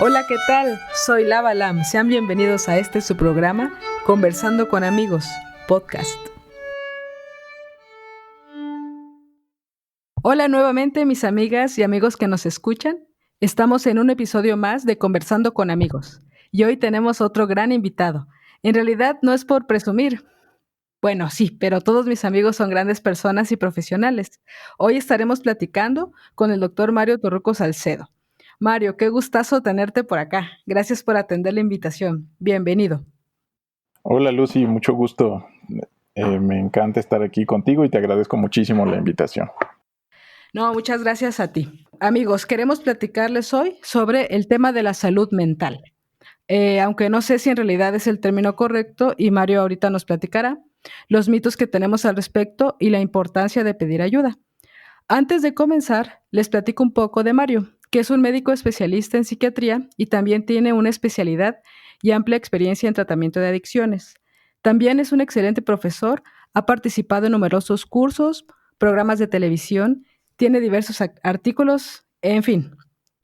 Hola, ¿qué tal? Soy Lava Lam. Sean bienvenidos a su programa, Conversando con Amigos, podcast. Hola nuevamente, mis amigas y amigos que nos escuchan. Estamos en un episodio más de Conversando con Amigos. Y hoy tenemos otro gran invitado. En realidad no es por presumir. Bueno, sí, pero todos mis amigos son grandes personas y profesionales. Hoy estaremos platicando con el doctor Mario Torruco Salcedo. Mario, qué gustazo tenerte por acá. Gracias por atender la invitación. Bienvenido. Hola Lucy, mucho gusto. Me encanta estar aquí contigo y te agradezco muchísimo la invitación. No, muchas gracias a ti. Amigos, queremos platicarles hoy sobre el tema de la salud mental. Aunque no sé si en realidad es el término correcto y Mario ahorita nos platicará los mitos que tenemos al respecto y la importancia de pedir ayuda. Antes de comenzar, les platico un poco de Mario, que es un médico especialista en psiquiatría y también tiene una especialidad y amplia experiencia en tratamiento de adicciones. También es un excelente profesor, ha participado en numerosos cursos, programas de televisión, tiene diversos artículos, en fin.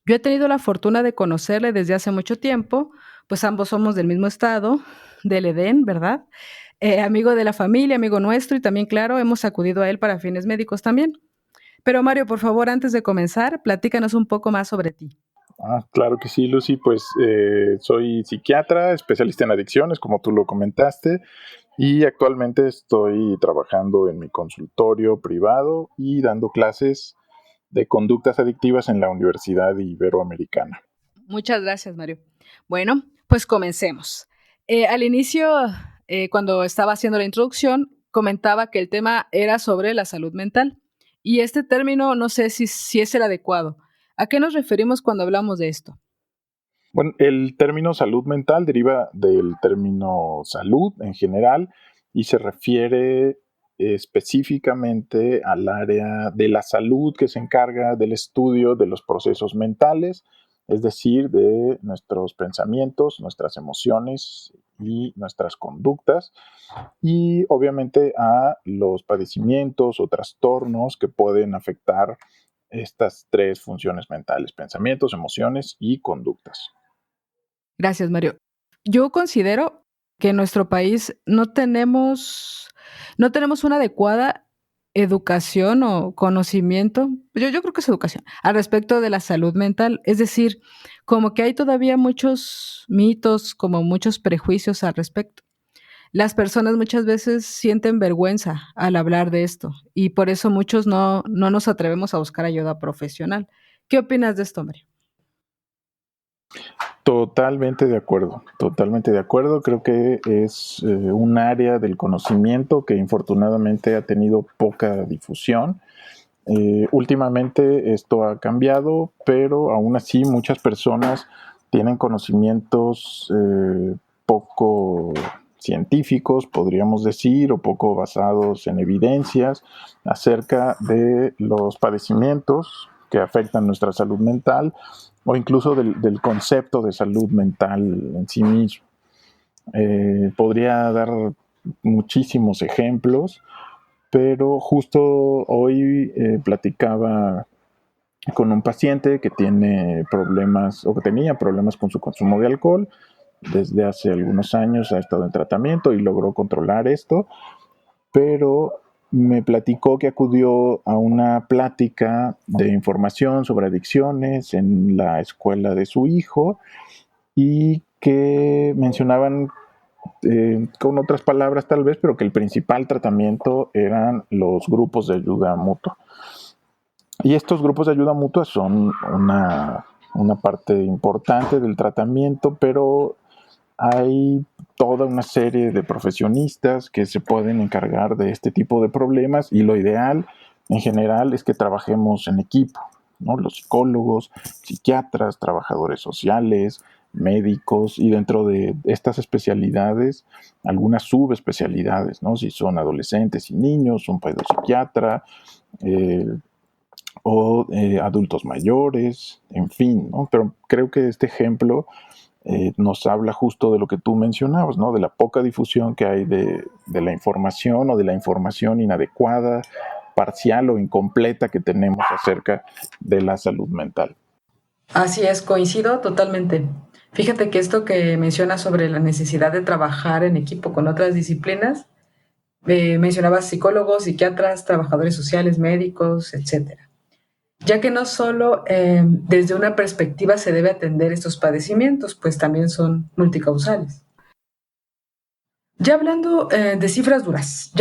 Yo he tenido la fortuna de conocerle desde hace mucho tiempo, pues ambos somos del mismo estado, del Edén, ¿verdad? Amigo de la familia, amigo nuestro y también, claro, hemos acudido a él para fines médicos también. Pero Mario, por favor, antes de comenzar, platícanos un poco más sobre ti. Claro que sí, Lucy. Pues soy psiquiatra, especialista en adicciones, como tú lo comentaste, y actualmente estoy trabajando en mi consultorio privado y dando clases de conductas adictivas en la Universidad Iberoamericana. Muchas gracias, Mario. Bueno, pues comencemos. Al inicio, cuando estaba haciendo la introducción, comentaba que el tema era sobre la salud mental. Y este término no sé si es el adecuado. ¿A qué nos referimos cuando hablamos de esto? Bueno, el término salud mental deriva del término salud en general y se refiere específicamente al área de la salud que se encarga del estudio de los procesos mentales, es decir, de nuestros pensamientos, nuestras emociones y nuestras conductas, y obviamente a los padecimientos o trastornos que pueden afectar estas tres funciones mentales: pensamientos, emociones y conductas. Gracias, Mario. Yo considero que en nuestro país no tenemos una adecuada educación o conocimiento, yo creo que es educación, al respecto de la salud mental. Es decir, como que hay todavía muchos mitos, como muchos prejuicios al respecto. Las personas muchas veces sienten vergüenza al hablar de esto y por eso muchos no nos atrevemos a buscar ayuda profesional. ¿Qué opinas de esto, Mario? Totalmente de acuerdo, totalmente de acuerdo. Creo que es un área del conocimiento que infortunadamente ha tenido poca difusión. Últimamente esto ha cambiado, pero aún así muchas personas tienen conocimientos poco científicos, podríamos decir, o poco basados en evidencias acerca de los padecimientos que afectan nuestra salud mental o incluso del concepto de salud mental en sí mismo. Podría dar muchísimos ejemplos, pero justo hoy platicaba con un paciente que tiene problemas o que tenía problemas con su consumo de alcohol. Desde hace algunos años ha estado en tratamiento y logró controlar esto, pero me platicó que acudió a una plática de información sobre adicciones en la escuela de su hijo y que mencionaban con otras palabras tal vez, pero que el principal tratamiento eran los grupos de ayuda mutua. Y estos grupos de ayuda mutua son una parte importante del tratamiento, pero hay toda una serie de profesionistas que se pueden encargar de este tipo de problemas y lo ideal en general es que trabajemos en equipo, ¿no? Los psicólogos, psiquiatras, trabajadores sociales, médicos y dentro de estas especialidades algunas subespecialidades, ¿no? Si son adolescentes y niños, un pedopsiquiatra, eh, o adultos mayores, en fin, ¿no? Pero creo que este ejemplo nos habla justo de lo que tú mencionabas, ¿no? De la poca difusión que hay de la información o de la información inadecuada, parcial o incompleta que tenemos acerca de la salud mental. Así es, coincido totalmente. Fíjate que esto que mencionas sobre la necesidad de trabajar en equipo con otras disciplinas, mencionabas psicólogos, psiquiatras, trabajadores sociales, médicos, etcétera. Ya que no solo desde una perspectiva se debe atender estos padecimientos, pues también son multicausales. Ya hablando de cifras duras,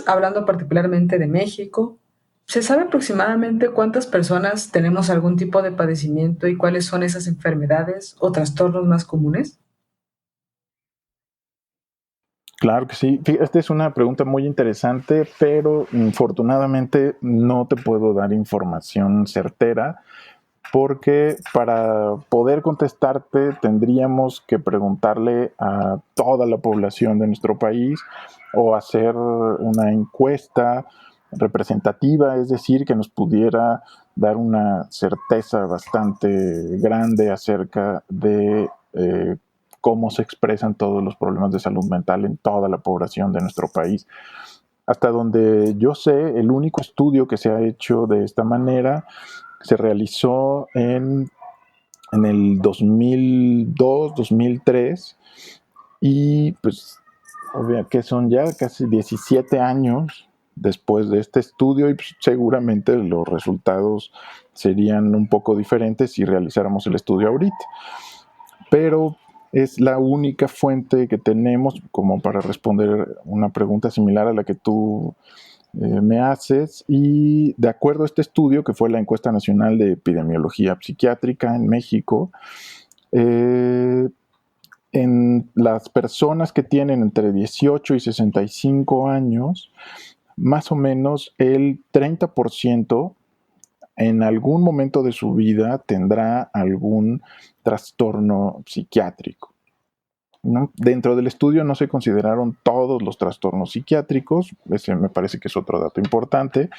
hablando particularmente de México, ¿se sabe aproximadamente cuántas personas tenemos algún tipo de padecimiento y cuáles son esas enfermedades o trastornos más comunes? Claro que sí. Esta es una pregunta muy interesante, pero infortunadamente no te puedo dar información certera porque para poder contestarte tendríamos que preguntarle a toda la población de nuestro país o hacer una encuesta representativa, es decir, que nos pudiera dar una certeza bastante grande acerca de cómo se expresan todos los problemas de salud mental en toda la población de nuestro país. Hasta donde yo sé, el único estudio que se ha hecho de esta manera se realizó en el 2002, 2003 y pues que son ya casi 17 años después de este estudio y pues, seguramente los resultados serían un poco diferentes si realizáramos el estudio ahorita. Pero es la única fuente que tenemos como para responder una pregunta similar a la que tú me haces y de acuerdo a este estudio que fue la encuesta nacional de epidemiología psiquiátrica en México, eh, en las personas que tienen entre 18 y 65 años, más o menos el 30% en algún momento de su vida tendrá algún trastorno psiquiátrico, ¿no? Dentro del estudio no se consideraron todos los trastornos psiquiátricos, ese me parece que es otro dato importante,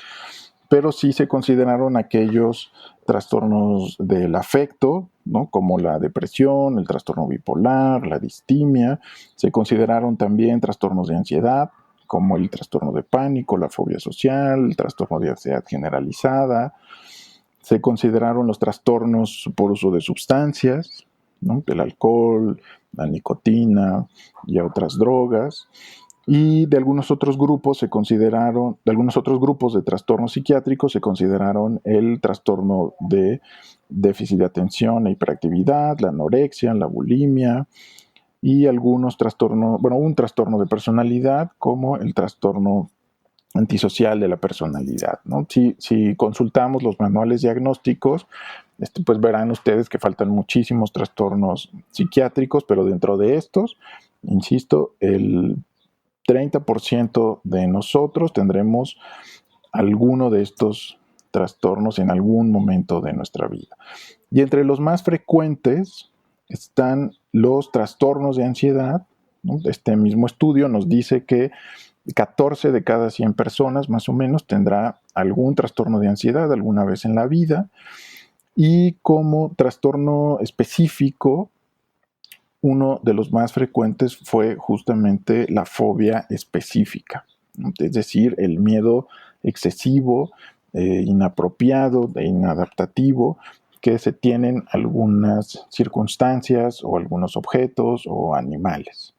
pero sí se consideraron aquellos trastornos del afecto, ¿no? Como la depresión, el trastorno bipolar, la distimia, se consideraron también trastornos de ansiedad, como el trastorno de pánico, la fobia social, el trastorno de ansiedad generalizada, se consideraron los trastornos por uso de sustancias, ¿no? El alcohol, la nicotina y otras drogas, y de algunos otros grupos de algunos otros grupos de trastornos psiquiátricos se consideraron el trastorno de déficit de atención e hiperactividad, la anorexia, la bulimia y algunos trastornos, bueno, un trastorno de personalidad como el trastorno antisocial de la personalidad, ¿no? Si consultamos los manuales diagnósticos, pues verán ustedes que faltan muchísimos trastornos psiquiátricos, pero dentro de estos, insisto, el 30% de nosotros tendremos alguno de estos trastornos en algún momento de nuestra vida. Y entre los más frecuentes están los trastornos de ansiedad, ¿no? Este mismo estudio nos dice que 14 de cada 100 personas más o menos tendrá algún trastorno de ansiedad alguna vez en la vida y como trastorno específico uno de los más frecuentes fue justamente la fobia específica, ¿no? Es decir, el miedo excesivo, inapropiado e inadaptativo que se tienen algunas circunstancias o algunos objetos o animales.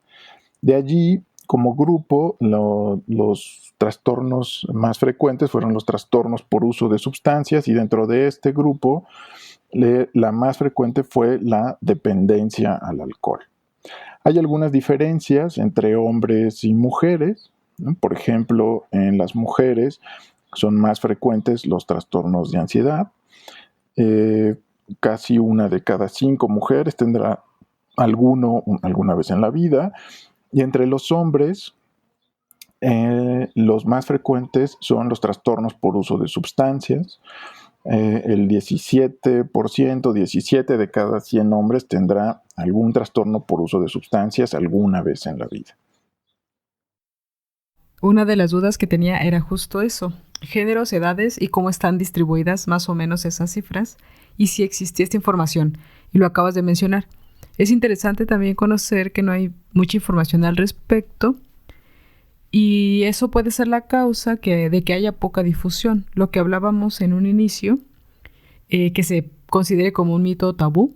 De allí, como grupo, los trastornos más frecuentes fueron los trastornos por uso de sustancias y dentro de este grupo la más frecuente fue la dependencia al alcohol. Hay algunas diferencias entre hombres y mujeres, ¿no? Por ejemplo, en las mujeres son más frecuentes los trastornos de ansiedad. Casi una de cada 5 mujeres tendrá alguna vez en la vida. Y entre los hombres, los más frecuentes son los trastornos por uso de sustancias. El 17%, 17 de cada 100 hombres tendrá algún trastorno por uso de sustancias alguna vez en la vida. Una de las dudas que tenía era justo eso, géneros, edades y cómo están distribuidas más o menos esas cifras y si existía esta información. Y lo acabas de mencionar. Es interesante también conocer que no hay mucha información al respecto y eso puede ser la causa de que haya poca difusión. Lo que hablábamos en un inicio, que se considere como un mito tabú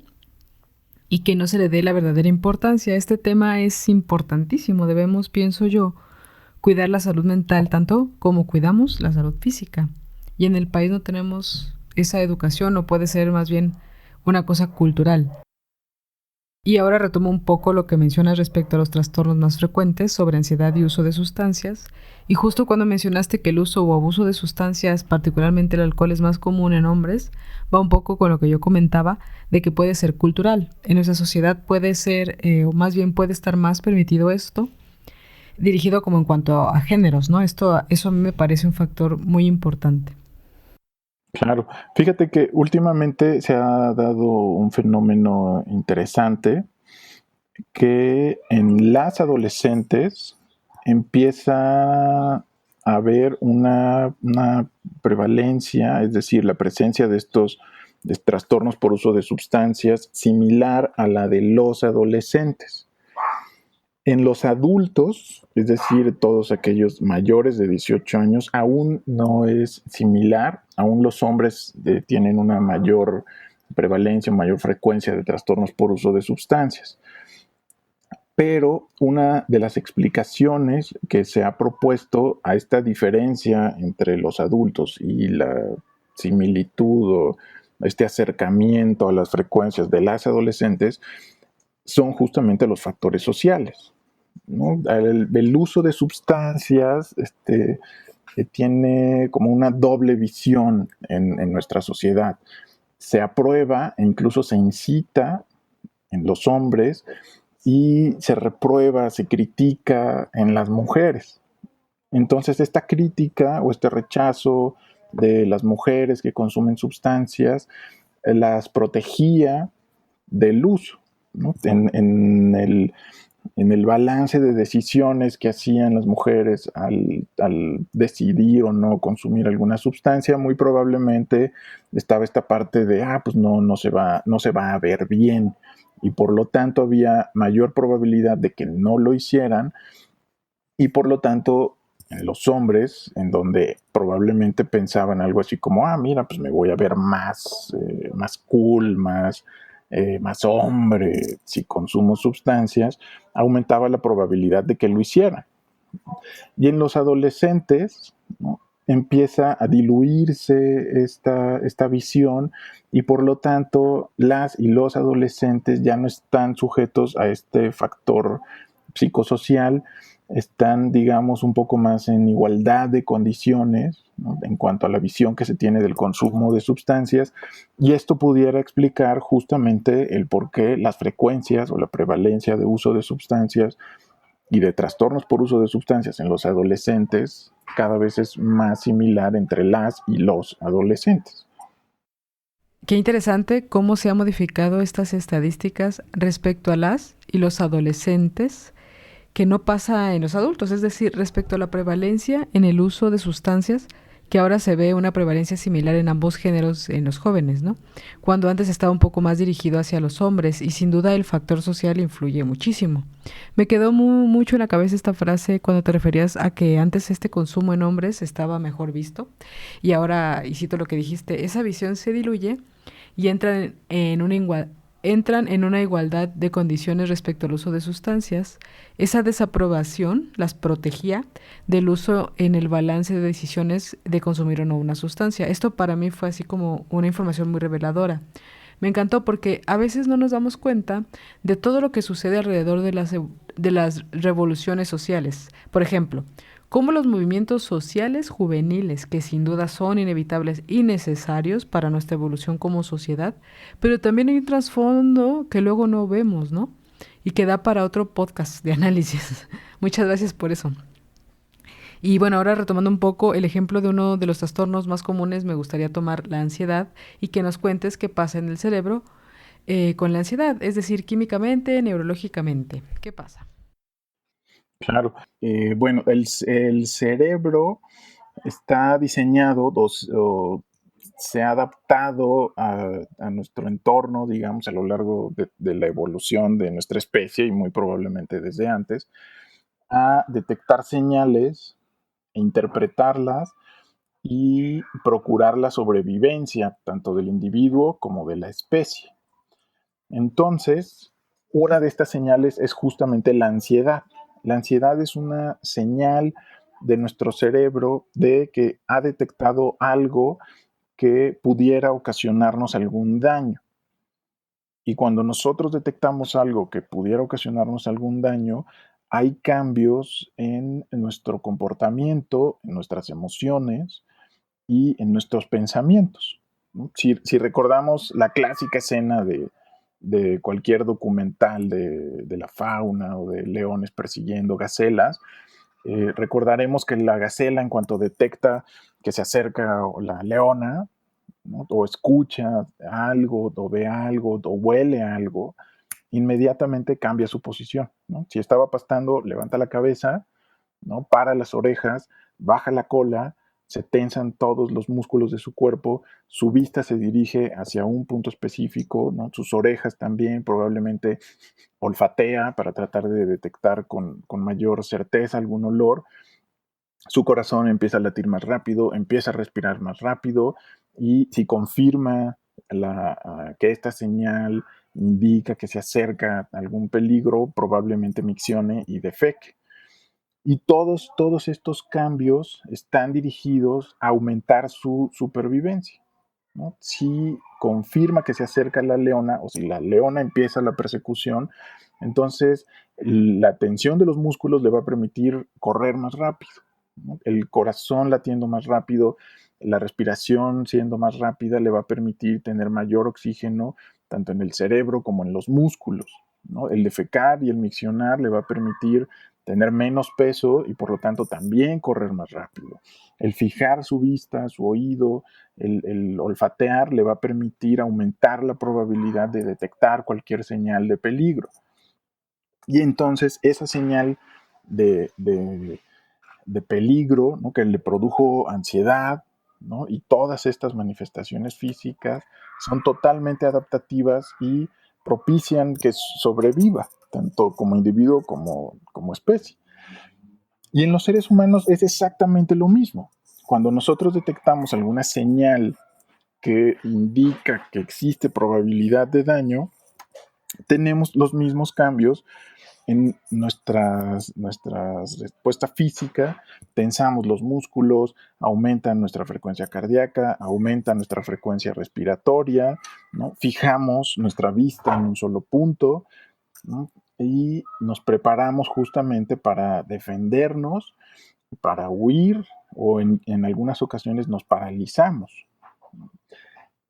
y que no se le dé la verdadera importancia. Este tema es importantísimo. Debemos, pienso yo, cuidar la salud mental tanto como cuidamos la salud física. Y en el país no tenemos esa educación, o puede ser más bien una cosa cultural. Y ahora retomo un poco lo que mencionas respecto a los trastornos más frecuentes sobre ansiedad y uso de sustancias. Y justo cuando mencionaste que el uso o abuso de sustancias, particularmente el alcohol, es más común en hombres, va un poco con lo que yo comentaba de que puede ser cultural. En nuestra sociedad puede ser, o más bien puede estar más permitido esto, dirigido como en cuanto a géneros, ¿no? Eso a mí me parece un factor muy importante. Claro, fíjate que últimamente se ha dado un fenómeno interesante que en las adolescentes empieza a haber una prevalencia, es decir, la presencia de estos de trastornos por uso de sustancias similar a la de los adolescentes. En los adultos, es decir, todos aquellos mayores de 18 años, aún no es similar, aún los hombres tienen una mayor prevalencia, mayor frecuencia de trastornos por uso de sustancias. Pero una de las explicaciones que se ha propuesto a esta diferencia entre los adultos y la similitud o este acercamiento a las frecuencias de las adolescentes son justamente los factores sociales, ¿no? El uso de sustancias tiene como una doble visión en nuestra sociedad. Se aprueba e incluso se incita en los hombres y se reprueba, se critica en las mujeres. Entonces, esta crítica o este rechazo de las mujeres que consumen sustancias las protegía del uso, ¿no? En el balance de decisiones que hacían las mujeres al decidir o no consumir alguna sustancia, muy probablemente estaba esta parte de, pues no se va a ver bien, y por lo tanto había mayor probabilidad de que no lo hicieran, y por lo tanto en los hombres, en donde probablemente pensaban algo así como, mira, pues me voy a ver más cool, más hombre si consumo sustancias, aumentaba la probabilidad de que lo hicieran. Y en los adolescentes, ¿no?, empieza a diluirse esta visión, y por lo tanto las y los adolescentes ya no están sujetos a este factor psicosocial, están, digamos, un poco más en igualdad de condiciones, ¿no?, en cuanto a la visión que se tiene del consumo de sustancias, y esto pudiera explicar justamente el por qué las frecuencias o la prevalencia de uso de sustancias y de trastornos por uso de sustancias en los adolescentes cada vez es más similar entre las y los adolescentes. Qué interesante cómo se han modificado estas estadísticas respecto a las y los adolescentes, que no pasa en los adultos, es decir, respecto a la prevalencia en el uso de sustancias, que ahora se ve una prevalencia similar en ambos géneros en los jóvenes, ¿no? Cuando antes estaba un poco más dirigido hacia los hombres, y sin duda el factor social influye muchísimo. Me quedó mucho en la cabeza esta frase cuando te referías a que antes este consumo en hombres estaba mejor visto, y ahora, y cito lo que dijiste, esa visión se diluye y entran en una igualdad de condiciones respecto al uso de sustancias. Esa desaprobación las protegía del uso en el balance de decisiones de consumir o no una sustancia. Esto para mí fue así como una información muy reveladora. Me encantó porque a veces no nos damos cuenta de todo lo que sucede alrededor de las revoluciones sociales. Por ejemplo, cómo los movimientos sociales juveniles, que sin duda son inevitables y necesarios para nuestra evolución como sociedad, pero también hay un trasfondo que luego no vemos, ¿no? Y que da para otro podcast de análisis. Muchas gracias por eso. Y bueno, ahora retomando un poco el ejemplo de uno de los trastornos más comunes, me gustaría tomar la ansiedad y que nos cuentes qué pasa en el cerebro con la ansiedad, es decir, químicamente, neurológicamente. ¿Qué pasa? Claro, bueno, el cerebro está diseñado, se ha adaptado a nuestro entorno, digamos, a lo largo de la evolución de nuestra especie, y muy probablemente desde antes, a detectar señales e interpretarlas y procurar la sobrevivencia tanto del individuo como de la especie. Entonces, una de estas señales es justamente la ansiedad. La ansiedad es una señal de nuestro cerebro de que ha detectado algo que pudiera ocasionarnos algún daño. Y cuando nosotros detectamos algo que pudiera ocasionarnos algún daño, hay cambios en nuestro comportamiento, en nuestras emociones y en nuestros pensamientos, ¿no? Si recordamos la clásica escena de cualquier documental de la fauna o de leones persiguiendo gacelas, recordaremos que la gacela, en cuanto detecta que se acerca la leona, ¿no? O escucha algo, o ve algo, o huele algo, inmediatamente cambia su posición, ¿no? Si estaba pastando, levanta la cabeza, ¿no? Para las orejas, baja la cola, se tensan todos los músculos de su cuerpo, su vista se dirige hacia un punto específico, ¿no? Sus orejas también, probablemente olfatea para tratar de detectar con mayor certeza algún olor. Su corazón empieza a latir más rápido, empieza a respirar más rápido, y si confirma que esta señal indica que se acerca a algún peligro, probablemente miccione y defeque. Y todos estos cambios están dirigidos a aumentar su supervivencia, ¿no? Si confirma que se acerca la leona, o si la leona empieza la persecución, entonces la tensión de los músculos le va a permitir correr más rápido, ¿no? El corazón latiendo más rápido, la respiración siendo más rápida, le va a permitir tener mayor oxígeno tanto en el cerebro como en los músculos, ¿no? El defecar y el miccionar le va a permitir tener menos peso y por lo tanto también correr más rápido. El fijar su vista, su oído, el olfatear le va a permitir aumentar la probabilidad de detectar cualquier señal de peligro. Y entonces esa señal de peligro, ¿no? Que le produjo ansiedad, ¿no? Y todas estas manifestaciones físicas son totalmente adaptativas y propician que sobreviva, tanto como individuo como especie. Y en los seres humanos es exactamente lo mismo. Cuando nosotros detectamos alguna señal que indica que existe probabilidad de daño, tenemos los mismos cambios en nuestra respuesta física, tensamos los músculos, aumenta nuestra frecuencia cardíaca, aumenta nuestra frecuencia respiratoria, ¿no? Fijamos nuestra vista en un solo punto, ¿no? Y nos preparamos justamente para defendernos, para huir, o en algunas ocasiones nos paralizamos.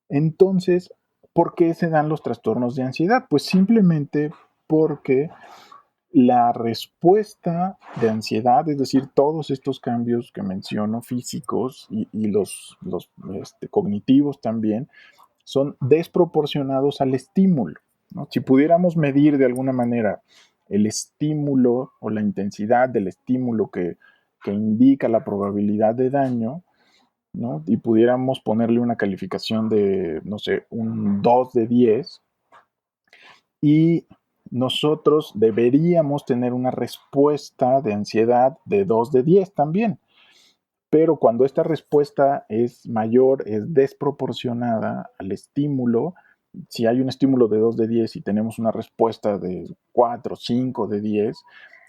Entonces, ¿por qué se dan los trastornos de ansiedad? Pues simplemente porque la respuesta de ansiedad, es decir, todos estos cambios que menciono, físicos y los cognitivos también, son desproporcionados al estímulo, ¿no? Si pudiéramos medir de alguna manera el estímulo o la intensidad del estímulo que indica la probabilidad de daño, ¿no? Y pudiéramos ponerle una calificación de, no sé, un 2 de 10, y nosotros deberíamos tener una respuesta de ansiedad de 2 de 10 también. Pero cuando esta respuesta es mayor, es desproporcionada al estímulo, si hay un estímulo de 2 de 10 y tenemos una respuesta de 4, 5 de 10,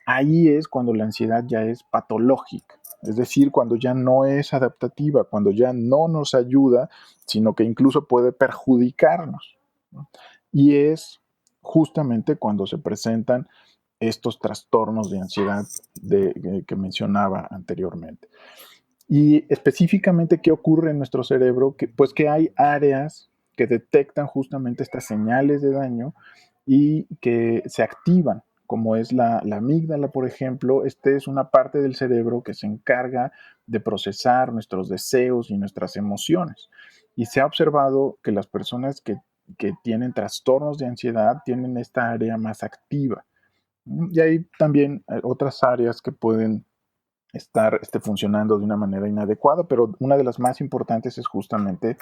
ahí es cuando la ansiedad ya es patológica. Es decir, cuando ya no es adaptativa, cuando ya no nos ayuda, sino que incluso puede perjudicarnos, ¿no? Y es justamente cuando se presentan estos trastornos de ansiedad que mencionaba anteriormente. Y específicamente, ¿qué ocurre en nuestro cerebro? Pues que hay áreas que detectan justamente estas señales de daño y que se activan, como es la amígdala, por ejemplo. Este es una parte del cerebro que se encarga de procesar nuestros deseos y nuestras emociones. Y se ha observado que las personas que tienen trastornos de ansiedad tienen esta área más activa. Y hay también otras áreas que pueden esté funcionando de una manera inadecuada, pero una de las más importantes es justamente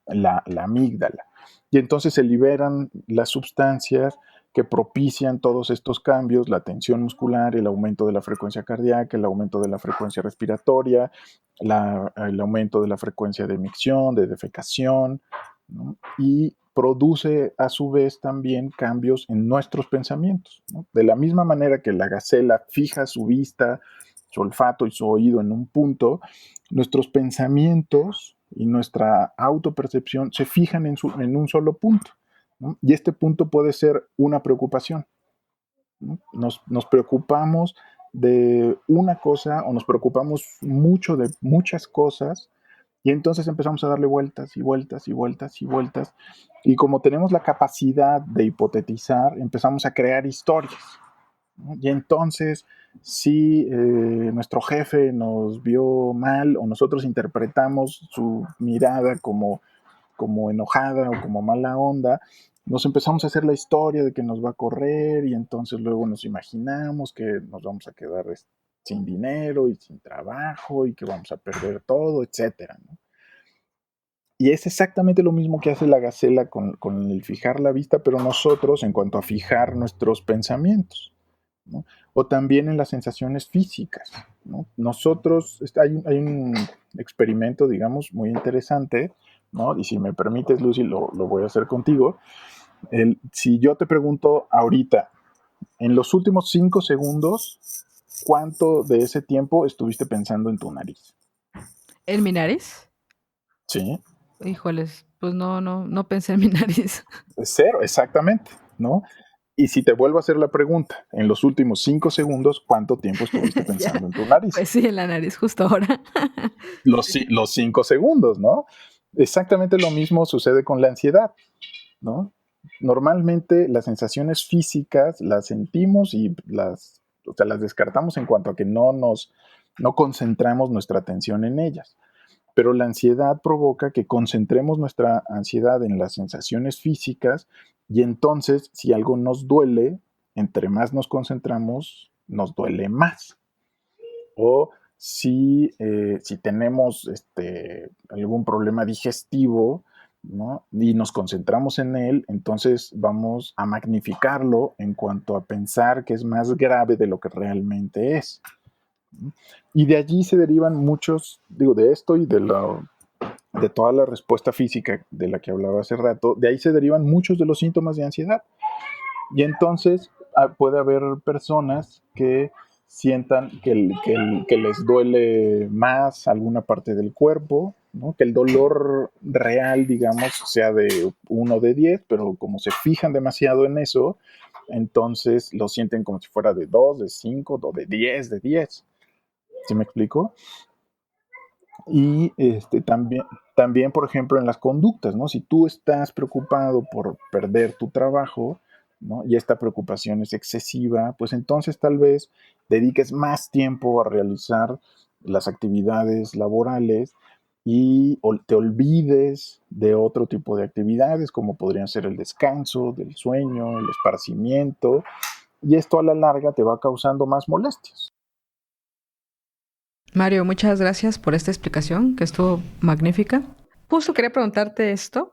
la amígdala. Y entonces se liberan las sustancias que propician todos estos cambios, la tensión muscular, el aumento de la frecuencia cardíaca, el aumento de la frecuencia respiratoria, el aumento de la frecuencia de emisión, de defecación, ¿no? Y produce a su vez también cambios en nuestros pensamientos, ¿no? De la misma manera que la gacela fija su vista, su olfato y su oído en un punto, nuestros pensamientos y nuestra autopercepción se fijan en un solo punto, ¿no? Y este punto puede ser una preocupación, ¿no? Nos preocupamos de una cosa o nos preocupamos mucho de muchas cosas y entonces empezamos a darle vueltas y vueltas y vueltas y vueltas y como tenemos la capacidad de hipotetizar, empezamos a crear historias, ¿no? Y entonces, si nuestro jefe nos vio mal o nosotros interpretamos su mirada como enojada o como mala onda, nos empezamos a hacer la historia de que nos va a correr y entonces luego nos imaginamos que nos vamos a quedar sin dinero y sin trabajo y que vamos a perder todo, etcétera, ¿no? Y es exactamente lo mismo que hace la gacela con el fijar la vista, pero nosotros en cuanto a fijar nuestros pensamientos, ¿no? O también en las sensaciones físicas, ¿no? Nosotros, hay un experimento, digamos, muy interesante, ¿no? Y si me permites, Lucy, lo voy a hacer contigo. Si yo te pregunto ahorita, en los últimos 5 segundos, ¿cuánto de ese tiempo estuviste pensando en tu nariz? ¿En mi nariz? Sí, Híjoles, pues no pensé en mi nariz. cero, exactamente, ¿no? Y si te vuelvo a hacer la pregunta, en los últimos 5 segundos, ¿cuánto tiempo estuviste Ya, pensando en tu nariz? pues sí, en la nariz justo ahora. Los 5 segundos, ¿no? Exactamente lo mismo sucede con la ansiedad, ¿no? Normalmente las sensaciones físicas las sentimos y o sea, las descartamos en cuanto a que no concentramos nuestra atención en ellas. Pero la ansiedad provoca que concentremos nuestra ansiedad en las sensaciones físicas y entonces si algo nos duele, entre más nos concentramos, nos duele más. O si tenemos algún problema digestivo, ¿no? Y nos concentramos en él, entonces vamos a magnificarlo en cuanto a pensar que es más grave de lo que realmente es. ¿No? Y de allí se derivan muchos, digo, de esto y de toda la respuesta física de la que hablaba hace rato, de ahí se derivan muchos de los síntomas de ansiedad. Y entonces puede haber personas que sientan que les duele más alguna parte del cuerpo, ¿no? Que el dolor real, digamos, sea de 1 de 10, pero como se fijan demasiado en eso, entonces lo sienten como si fuera de 2, de 5, o de 10, de 10. ¿Sí me explico? Y también, por ejemplo, en las conductas, ¿no? Si tú estás preocupado por perder tu trabajo, ¿no? Y esta preocupación es excesiva, pues entonces tal vez dediques más tiempo a realizar las actividades laborales y te olvides de otro tipo de actividades, como podrían ser el descanso, del sueño, el esparcimiento, y esto a la larga te va causando más molestias. Mario, muchas gracias por esta explicación que estuvo magnífica. Justo quería preguntarte esto.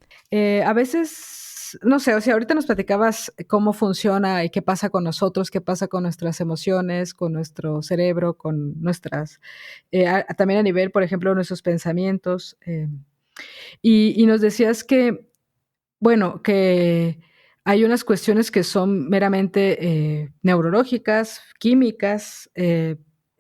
A veces, no sé, o sea, ahorita nos platicabas cómo funciona y qué pasa con nosotros, qué pasa con nuestras emociones, con nuestro cerebro, con nuestras, también a nivel, por ejemplo, nuestros pensamientos. Y nos decías que, bueno, que hay unas cuestiones que son meramente neurológicas, químicas,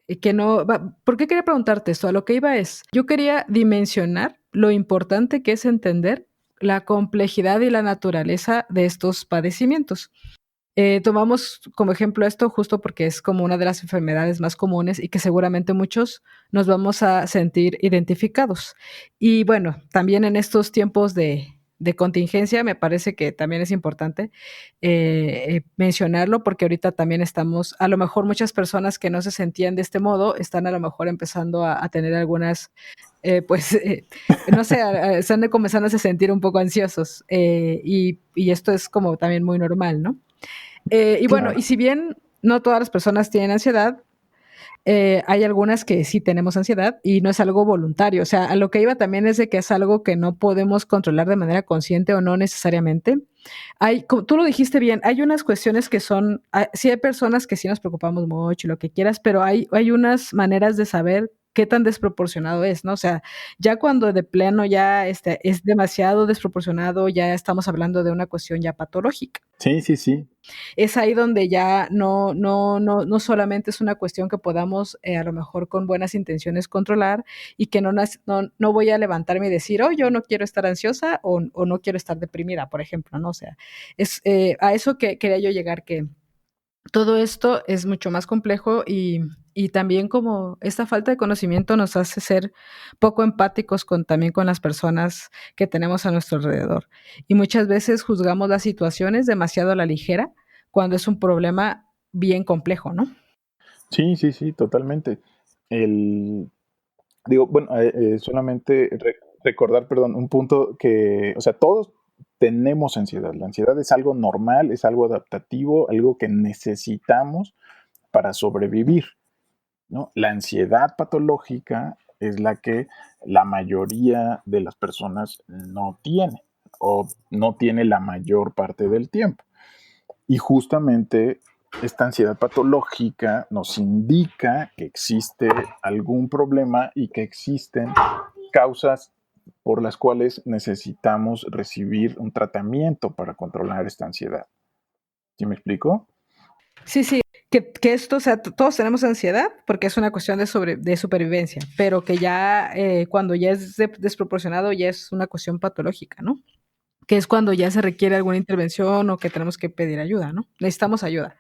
y que no... ¿Por qué quería preguntarte esto? A lo que iba es, yo quería dimensionar lo importante que es entender la complejidad y la naturaleza de estos padecimientos. Tomamos como ejemplo esto justo porque es como una de las enfermedades más comunes y que seguramente muchos nos vamos a sentir identificados. Y bueno, también en estos tiempos de contingencia me parece que también es importante mencionarlo porque ahorita también estamos, a lo mejor muchas personas que no se sentían de este modo están a lo mejor empezando a tener algunas, pues, no sé, están comenzando a sentir un poco ansiosos y esto es como también muy normal, ¿no? Y bueno, Claro. y si bien no todas las personas tienen ansiedad, Hay algunas que sí tenemos ansiedad y no es algo voluntario. O sea, a lo que iba también es de que es algo que no podemos controlar de manera consciente o no necesariamente. Hay, como tú lo dijiste bien, hay unas cuestiones que son, sí hay personas que sí nos preocupamos mucho y lo que quieras, pero hay unas maneras de saber qué tan desproporcionado es, ¿no? O sea, ya cuando de pleno ya es demasiado desproporcionado, ya estamos hablando de una cuestión ya patológica. Sí, sí, sí. Es ahí donde ya no solamente es una cuestión que podamos, a lo mejor con buenas intenciones controlar y que no voy a levantarme y decir: "Oh, yo no quiero estar ansiosa o no quiero estar deprimida", por ejemplo, ¿no? O sea, a eso que quería yo llegar, que todo esto es mucho más complejo y también como esta falta de conocimiento nos hace ser poco empáticos también con las personas que tenemos a nuestro alrededor. Y muchas veces juzgamos las situaciones demasiado a la ligera cuando es un problema bien complejo, ¿no? Sí, sí, sí, totalmente. El, digo, bueno, solamente recordar, perdón, un punto que, o sea, todos tenemos ansiedad. La ansiedad es algo normal, es algo adaptativo, algo que necesitamos para sobrevivir, ¿no? La ansiedad patológica es la que la mayoría de las personas no tiene o no tiene la mayor parte del tiempo. Y justamente esta ansiedad patológica nos indica que existe algún problema y que existen causas por las cuales necesitamos recibir un tratamiento para controlar esta ansiedad. ¿Sí me explico? Sí, sí, que esto, o sea, todos tenemos ansiedad porque es una cuestión de supervivencia, pero que ya cuando ya es desproporcionado ya es una cuestión patológica, ¿no? Que es cuando ya se requiere alguna intervención o que tenemos que pedir ayuda, ¿no? Necesitamos ayuda.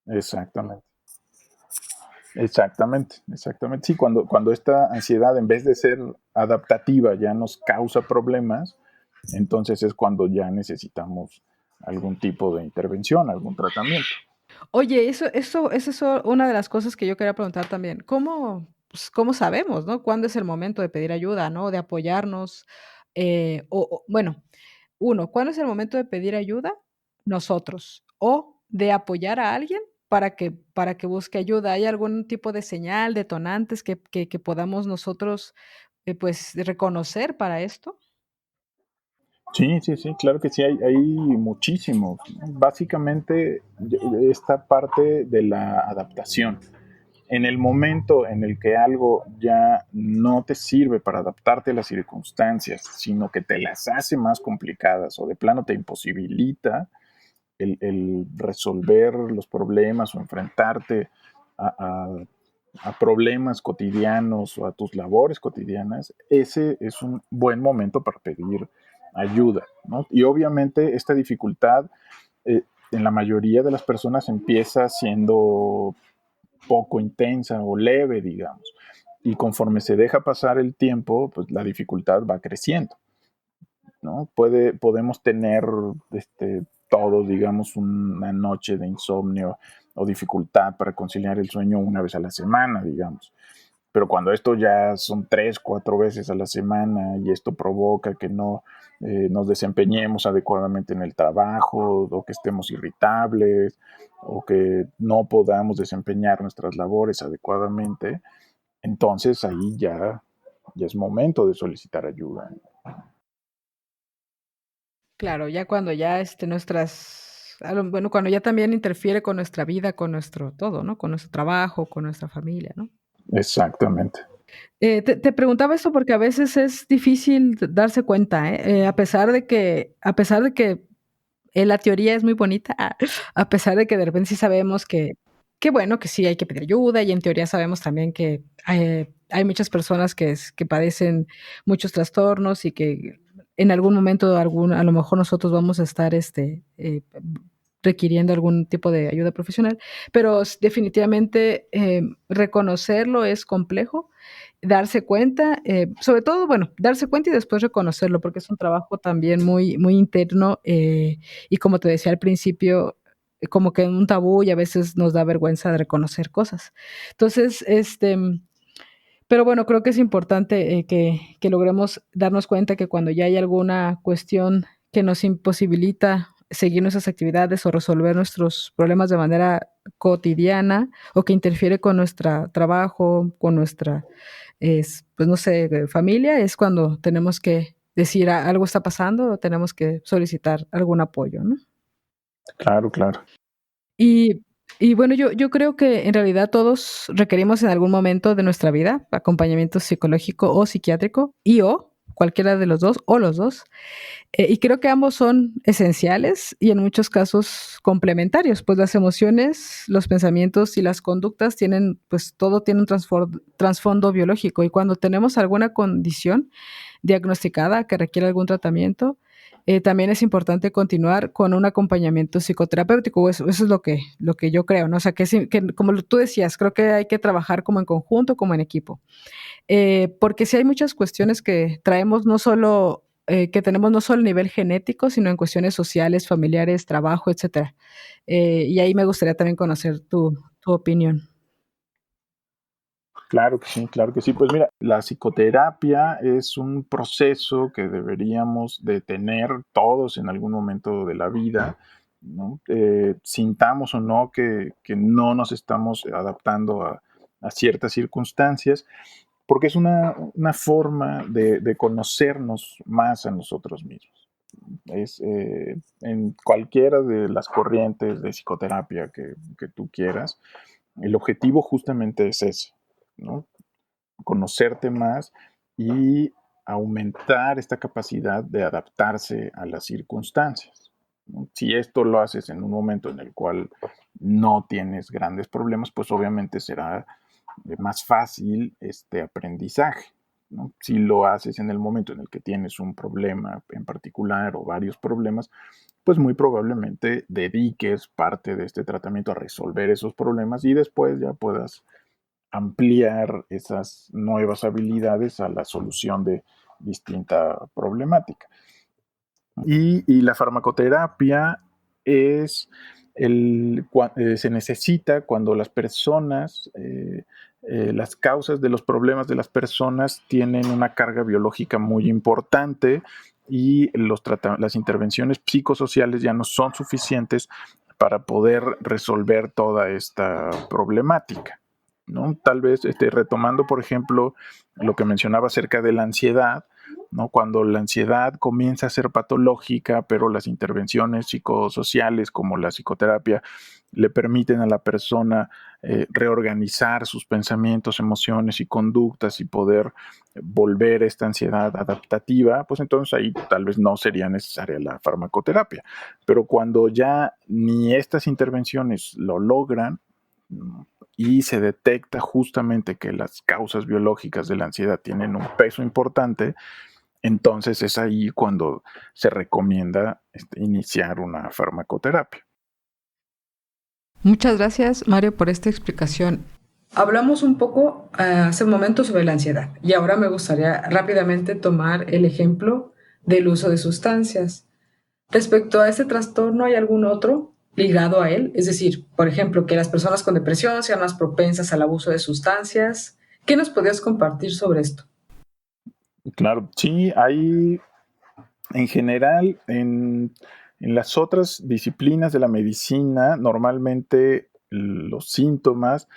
Exactamente. Exactamente, exactamente. Sí, cuando esta ansiedad en vez de ser adaptativa ya nos causa problemas, entonces es cuando ya necesitamos algún tipo de intervención, algún tratamiento. Oye, eso una de las cosas que yo quería preguntar también. ¿Cómo sabemos, no? ¿Cuándo es el momento de pedir ayuda, no? De apoyarnos, bueno, uno, ¿cuándo es el momento de pedir ayuda? Nosotros, o de apoyar a alguien para que busque ayuda. ¿Hay algún tipo de señal, detonantes que podamos nosotros, pues, reconocer para esto? Sí, sí, sí, claro que sí, hay muchísimos. Básicamente, esta parte de la adaptación. En el momento en el que algo ya no te sirve para adaptarte a las circunstancias, sino que te las hace más complicadas o de plano te imposibilita el resolver los problemas o enfrentarte a, problemas cotidianos o a tus labores cotidianas, ese es un buen momento para pedir ayuda, ¿no? Y obviamente esta dificultad en la mayoría de las personas empieza siendo poco intensa o leve, digamos. Y conforme se deja pasar el tiempo, pues la dificultad va creciendo, ¿no? Podemos tener todos, digamos, una noche de insomnio o dificultad para conciliar el sueño una vez a la semana, digamos. Pero cuando esto ya son 3, 4 veces a la semana y esto provoca que no nos desempeñemos adecuadamente en el trabajo o que estemos irritables o que no podamos desempeñar nuestras labores adecuadamente, entonces ahí ya es momento de solicitar ayuda. Claro, ya cuando ya, bueno, cuando ya también interfiere con nuestra vida, con nuestro todo, ¿no? Con nuestro trabajo, con nuestra familia, ¿no? Exactamente. Te preguntaba esto porque a veces es difícil darse cuenta, ¿eh? A pesar de que la teoría es muy bonita, a pesar de que de repente sí sabemos que bueno, que sí hay que pedir ayuda, y en teoría sabemos también que, hay muchas personas que padecen muchos trastornos y que en algún momento a lo mejor nosotros vamos a estar, requiriendo algún tipo de ayuda profesional, pero definitivamente, reconocerlo es complejo, darse cuenta, sobre todo, bueno, darse cuenta y después reconocerlo, porque es un trabajo también muy muy interno, y como te decía al principio, como que un tabú y a veces nos da vergüenza de reconocer cosas. Entonces, pero bueno, creo que es importante, que logremos darnos cuenta que cuando ya hay alguna cuestión que nos imposibilita seguir nuestras actividades o resolver nuestros problemas de manera cotidiana o que interfiere con nuestro trabajo, con nuestra, pues no sé, familia, es cuando tenemos que decir algo está pasando o tenemos que solicitar algún apoyo, ¿no? Claro, claro. Y y bueno, yo creo que en realidad todos requerimos en algún momento de nuestra vida acompañamiento psicológico o psiquiátrico o cualquiera de los 2 o los 2. Y creo que ambos son esenciales y en muchos casos complementarios, pues las emociones, los pensamientos y las conductas tienen, pues todo tiene un trasfondo biológico y cuando tenemos alguna condición diagnosticada que requiere algún tratamiento, también es importante continuar con un acompañamiento psicoterapéutico. Eso es lo que yo creo, ¿no? O sea, que como tú decías, creo que hay que trabajar como en conjunto, como en equipo. Porque sí hay muchas cuestiones que traemos no solo, que tenemos no solo a nivel genético, sino en cuestiones sociales, familiares, trabajo, etcétera. Y ahí me gustaría también conocer tu opinión. Claro que sí, claro que sí. Pues mira, la psicoterapia es un proceso que deberíamos de tener todos en algún momento de la vida, ¿no? Sintamos o no que no nos estamos adaptando a ciertas circunstancias, porque es una forma de conocernos más a nosotros mismos. En cualquiera de las corrientes de psicoterapia que tú quieras, el objetivo justamente es ese, ¿no? Conocerte más y aumentar esta capacidad de adaptarse a las circunstancias, ¿no? Si esto lo haces en un momento en el cual no tienes grandes problemas, pues obviamente será más fácil este aprendizaje, ¿no? Si lo haces en el momento en el que tienes un problema en particular o varios problemas, pues muy probablemente dediques parte de este tratamiento a resolver esos problemas y después ya puedas ampliar esas nuevas habilidades a la solución de distinta problemática. Y la farmacoterapia es se necesita cuando las personas, las causas de los problemas de las personas tienen una carga biológica muy importante y las intervenciones psicosociales ya no son suficientes para poder resolver toda esta problemática, ¿no? Tal vez retomando, por ejemplo, lo que mencionaba acerca de la ansiedad, ¿no? Cuando la ansiedad comienza a ser patológica, pero las intervenciones psicosociales como la psicoterapia le permiten a la persona reorganizar sus pensamientos, emociones y conductas y poder volver esta ansiedad adaptativa, pues entonces ahí tal vez no sería necesaria la farmacoterapia. Pero cuando ya ni estas intervenciones lo logran, y se detecta justamente que las causas biológicas de la ansiedad tienen un peso importante, entonces es ahí cuando se recomienda iniciar una farmacoterapia. Muchas gracias, Mario, por esta explicación. Hablamos un poco hace un momento sobre la ansiedad y ahora me gustaría rápidamente tomar el ejemplo del uso de sustancias. Respecto a este trastorno, ¿hay algún otro ligado a él? Es decir, por ejemplo, que las personas con depresión sean más propensas al abuso de sustancias. ¿Qué nos podrías compartir sobre esto? Claro, sí, hay en general en las otras disciplinas de la medicina, normalmente los síntomas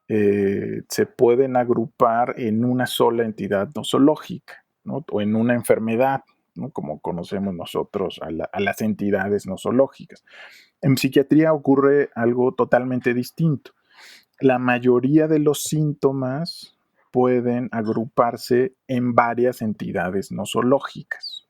se pueden agrupar en una sola entidad nosológica, ¿no? O en una enfermedad, ¿no? Como conocemos nosotros a las entidades nosológicas. En psiquiatría ocurre algo totalmente distinto. La mayoría de los síntomas pueden agruparse en varias entidades nosológicas.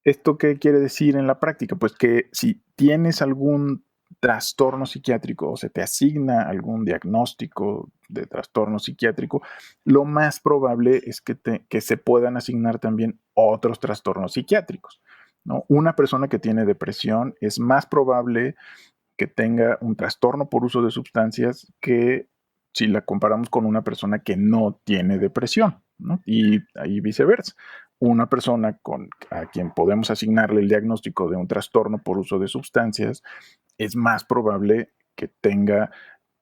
¿Esto qué quiere decir en la práctica? Pues que si tienes algún trastorno psiquiátrico o se te asigna algún diagnóstico de trastorno psiquiátrico, lo más probable es que se puedan asignar también otros trastornos psiquiátricos, ¿no? Una persona que tiene depresión es más probable que tenga un trastorno por uso de sustancias que si la comparamos con una persona que no tiene depresión, ¿no? Y ahí viceversa. Una persona a quien podemos asignarle el diagnóstico de un trastorno por uso de sustancias es más probable que tenga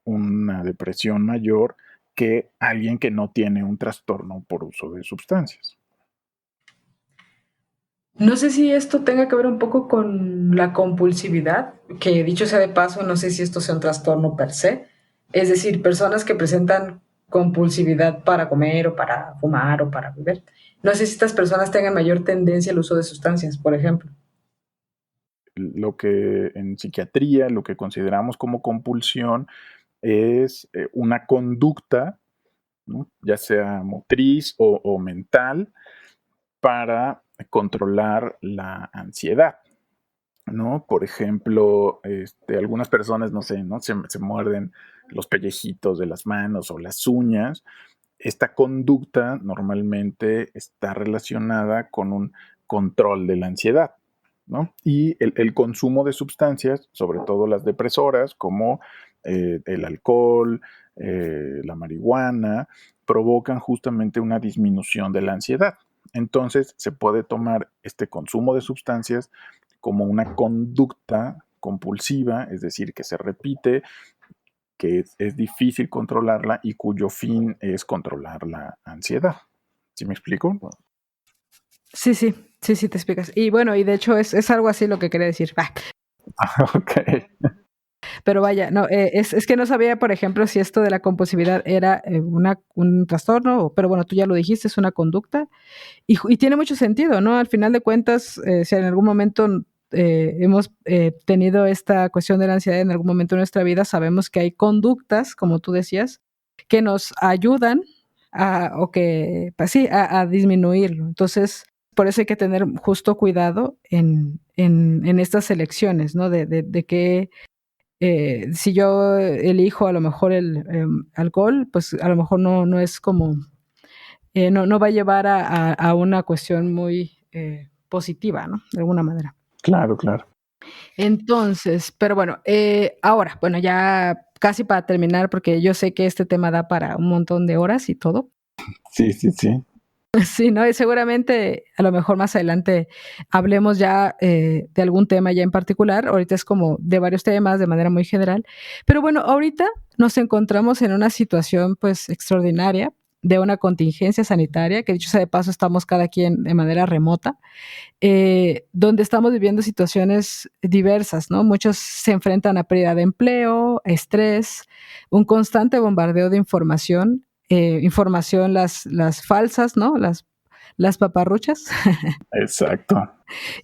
una depresión mayor que alguien que no tiene un trastorno por uso de sustancias. No sé si esto tenga que ver un poco con la compulsividad, que dicho sea de paso, no sé si esto sea un trastorno per se. Es decir, personas que presentan compulsividad para comer o para fumar o para beber. No sé si estas personas tengan mayor tendencia al uso de sustancias, por ejemplo. Lo que en psiquiatría, lo que consideramos como compulsión es una conducta, ¿no? Ya sea motriz o mental, para controlar la ansiedad, ¿no? Por ejemplo, algunas personas, no sé, ¿no? Se muerden los pellejitos de las manos o las uñas. Esta conducta normalmente está relacionada con un control de la ansiedad, ¿no? Y el consumo de sustancias, sobre todo las depresoras, como el alcohol, la marihuana, provocan justamente una disminución de la ansiedad. Entonces se puede tomar este consumo de sustancias como una conducta compulsiva, es decir, que se repite, que es difícil controlarla y cuyo fin es controlar la ansiedad. ¿Sí me explico? Sí, sí, sí, sí, te explicas. Y bueno, y de hecho es algo así lo que quería decir. Ok. Pero vaya, no, es que no sabía, por ejemplo, si esto de la compulsividad era un trastorno, pero bueno, tú ya lo dijiste, es una conducta. Y tiene mucho sentido, ¿no? Al final de cuentas, si en algún momento hemos tenido esta cuestión de la ansiedad en algún momento de nuestra vida, sabemos que hay conductas, como tú decías, que nos ayudan o que, pues sí, a disminuirlo. Entonces, por eso hay que tener justo cuidado en estas elecciones, ¿no? De que si yo elijo a lo mejor el alcohol, pues a lo mejor no es como no va a llevar a una cuestión muy positiva, ¿no? De alguna manera. Claro, claro. Entonces, pero bueno, ahora, bueno, ya casi para terminar, porque yo sé que este tema da para un montón de horas y todo. Sí, sí, sí. Sí, ¿no? Y seguramente a lo mejor más adelante hablemos ya de algún tema ya en particular. Ahorita es como de varios temas de manera muy general. Pero bueno, ahorita nos encontramos en una situación pues extraordinaria de una contingencia sanitaria, que dicho sea de paso estamos cada quien de manera remota, donde estamos viviendo situaciones diversas, ¿no? Muchos se enfrentan a pérdida de empleo, estrés, un constante bombardeo de información, información las falsas, ¿no? Las paparruchas. Exacto.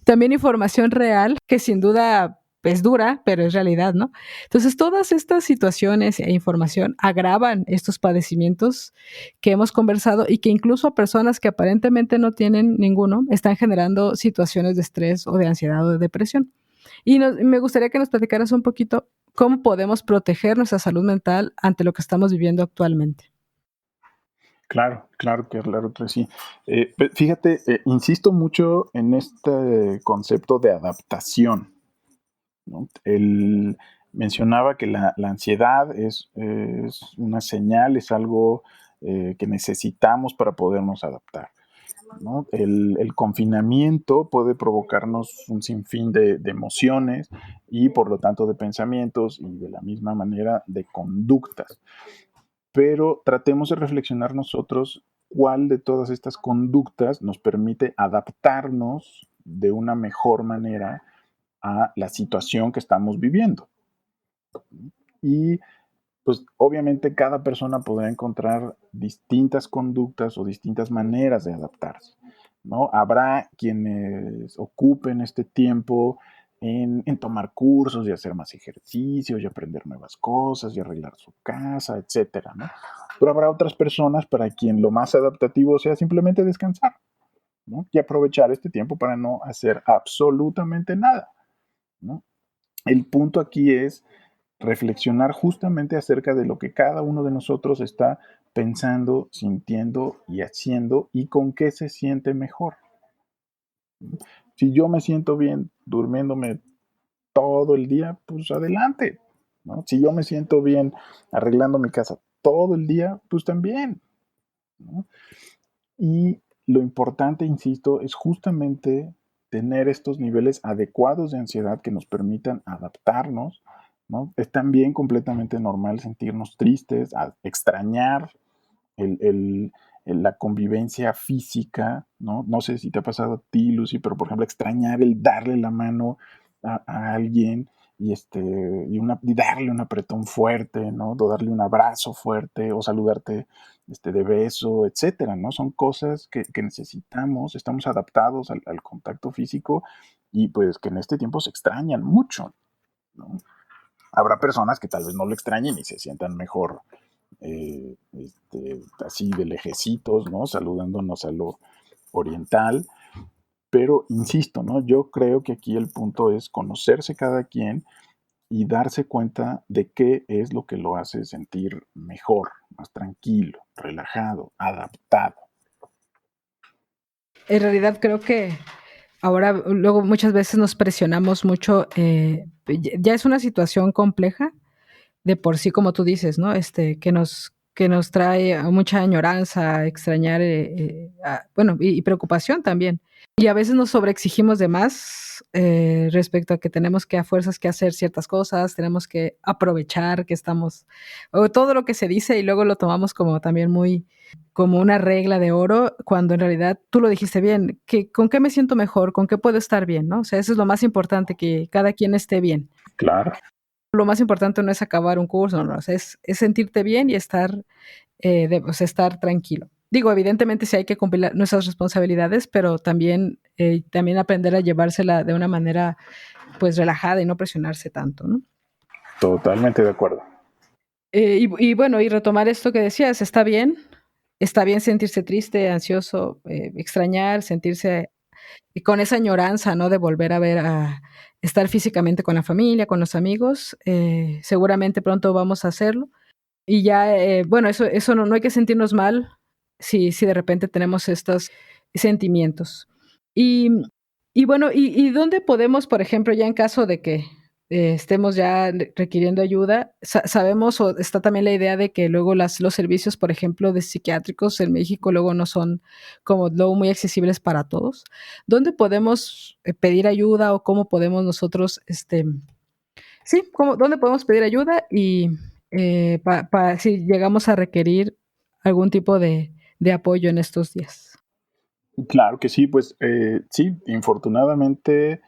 También información real, que sin duda es dura, pero es realidad, ¿no? Entonces, todas estas situaciones e información agravan estos padecimientos que hemos conversado y que incluso a personas que aparentemente no tienen ninguno están generando situaciones de estrés o de ansiedad o de depresión. Y me gustaría que nos platicaras un poquito cómo podemos proteger nuestra salud mental ante lo que estamos viviendo actualmente. Claro, claro que sí. Fíjate, insisto mucho en este concepto de adaptación, ¿no? Mencionaba que la ansiedad es una señal, es algo que necesitamos para podernos adaptar, ¿no? El confinamiento puede provocarnos un sinfín de emociones y por lo tanto de pensamientos y de la misma manera de conductas. Pero tratemos de reflexionar nosotros cuál de todas estas conductas nos permite adaptarnos de una mejor manera a la situación que estamos viviendo. Y pues obviamente cada persona podrá encontrar distintas conductas o distintas maneras de adaptarse, ¿no? Habrá quienes ocupen este tiempo en tomar cursos y hacer más ejercicios y aprender nuevas cosas y arreglar su casa, etcétera, ¿no? Pero habrá otras personas para quien lo más adaptativo sea simplemente descansar, ¿no? Y aprovechar este tiempo para no hacer absolutamente nada, ¿no? El punto aquí es reflexionar justamente acerca de lo que cada uno de nosotros está pensando, sintiendo y haciendo y con qué se siente mejor. Si yo me siento bien durmiéndome todo el día, pues adelante, ¿no? Si yo me siento bien arreglando mi casa todo el día, pues también, ¿no? Y lo importante, insisto, es justamente tener estos niveles adecuados de ansiedad que nos permitan adaptarnos, ¿no? Es también completamente normal sentirnos tristes, extrañar el, el, la convivencia física, ¿no? No sé si te ha pasado a ti, Lucy, pero por ejemplo, extrañar el darle la mano a alguien y darle un apretón fuerte, ¿no? O darle un abrazo fuerte o saludarte de beso, etcétera, ¿no? Son cosas que necesitamos, estamos adaptados al contacto físico y pues que en este tiempo se extrañan mucho, ¿no? Habrá personas que tal vez no lo extrañen y se sientan mejor así de lejecitos, ¿no? Saludándonos a lo oriental. Pero insisto, ¿no? Yo creo que aquí el punto es conocerse cada quien y darse cuenta de qué es lo que lo hace sentir mejor, más tranquilo, relajado, adaptado. En realidad creo que ahora, luego muchas veces nos presionamos mucho, ya es una situación compleja de por sí, como tú dices, ¿no? Que nos trae a mucha añoranza, extrañar, bueno, y preocupación también. Y a veces nos sobreexigimos de más respecto a que tenemos que a fuerzas que hacer ciertas cosas, tenemos que aprovechar que estamos, o todo lo que se dice y luego lo tomamos como también muy, como una regla de oro, cuando en realidad tú lo dijiste bien, que con qué me siento mejor, con qué puedo estar bien, ¿no? O sea, eso es lo más importante, que cada quien esté bien. Claro. Lo más importante no es acabar un curso, no, o sea, es sentirte bien y estar, o sea, estar tranquilo. Digo, evidentemente sí hay que cumplir nuestras responsabilidades, pero también aprender a llevársela de una manera pues relajada y no presionarse tanto, ¿no? Totalmente de acuerdo. Y bueno, y retomar esto que decías, está bien sentirse triste, ansioso, extrañar, sentirse y con esa añoranza, ¿no? De volver a ver a estar físicamente con la familia, con los amigos, seguramente pronto vamos a hacerlo. Y ya, bueno, eso no hay que sentirnos mal si de repente tenemos estos sentimientos. Y bueno, ¿y dónde podemos, por ejemplo, ya en caso de que, estemos ya requiriendo ayuda, sabemos o está también la idea de que luego los servicios, por ejemplo, de psiquiátricos en México luego no son como luego muy accesibles para todos? ¿Dónde podemos, pedir ayuda o cómo podemos nosotros, sí, dónde podemos pedir ayuda y si llegamos a requerir algún tipo de apoyo en estos días? Claro que sí, pues sí, infortunadamente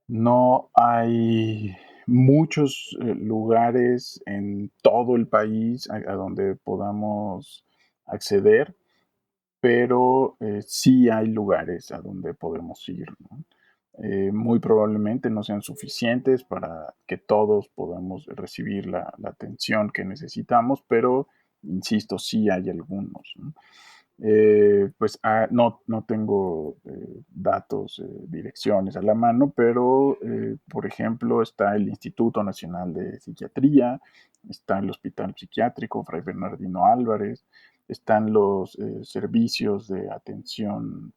no hay muchos lugares en todo el país a donde podamos acceder, pero sí hay lugares a donde podemos ir, ¿no? Muy probablemente no sean suficientes para que todos podamos recibir la atención que necesitamos, pero insisto, sí hay algunos, ¿no? Pues no tengo datos, direcciones a la mano, pero por ejemplo está el Instituto Nacional de Psiquiatría, está el Hospital Psiquiátrico Fray Bernardino Álvarez, están los servicios de atención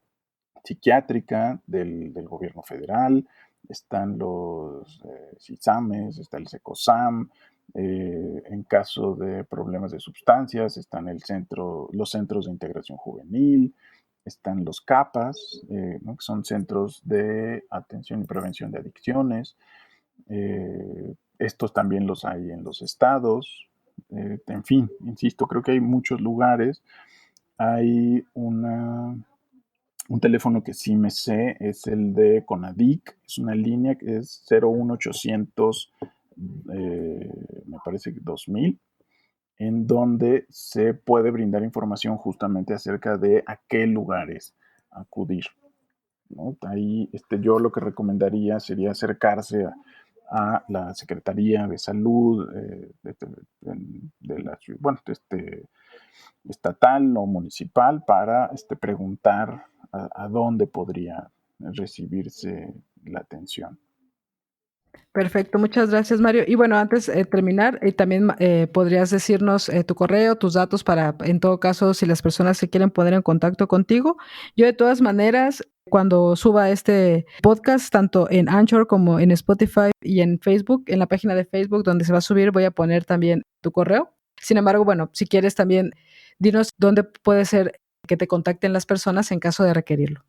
psiquiátrica del gobierno federal, están los CISAMES, está el SECOSAM, en caso de problemas de sustancias, están los centros de integración juvenil, están los CAPAS, ¿no? Que son centros de atención y prevención de adicciones. Estos también los hay en los estados. En fin, insisto, creo que hay muchos lugares. Hay un teléfono que sí me sé, es el de Conadic, es una línea que es 01800, me parece que 2000, en donde se puede brindar información justamente acerca de a qué lugares acudir, ¿no? Ahí yo lo que recomendaría sería acercarse a la Secretaría de Salud de la bueno, estatal o municipal para preguntar a dónde podría recibirse la atención. Perfecto, muchas gracias, Mario. Y bueno, antes de terminar, también podrías decirnos tu correo, tus datos para, en todo caso, si las personas se quieren poner en contacto contigo. Yo, de todas maneras, cuando suba este podcast, tanto en Anchor como en Spotify y en Facebook, en la página de Facebook donde se va a subir, voy a poner también tu correo. Sin embargo, bueno, si quieres también, dinos dónde puede ser que te contacten las personas en caso de requerirlo.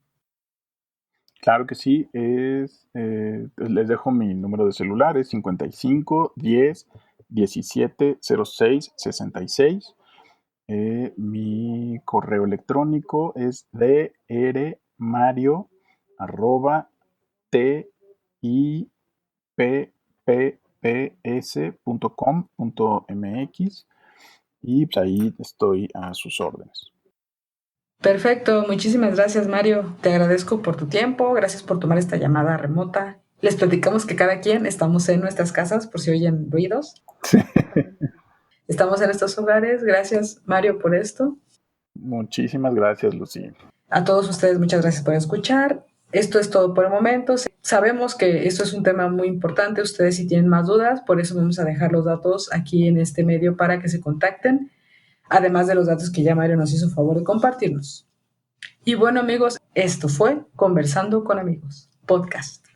Claro que sí, les dejo mi número de celular, es 55 10 17 06 66. Mi correo electrónico es drmario@tipps.com.mx y pues ahí estoy a sus órdenes. Perfecto, muchísimas gracias Mario. Te agradezco por tu tiempo, gracias por tomar esta llamada remota. Les platicamos que cada quien estamos en nuestras casas por si oyen ruidos. Estamos en estos hogares. Gracias Mario por esto. Muchísimas gracias, Lucy. A todos ustedes muchas gracias por escuchar. Esto es todo por el momento. Sabemos que esto es un tema muy importante. Ustedes si tienen más dudas, por eso vamos a dejar los datos aquí en este medio para que se contacten, además de los datos que ya Mario nos hizo favor de compartirnos. Y bueno amigos, esto fue Conversando con Amigos, podcast.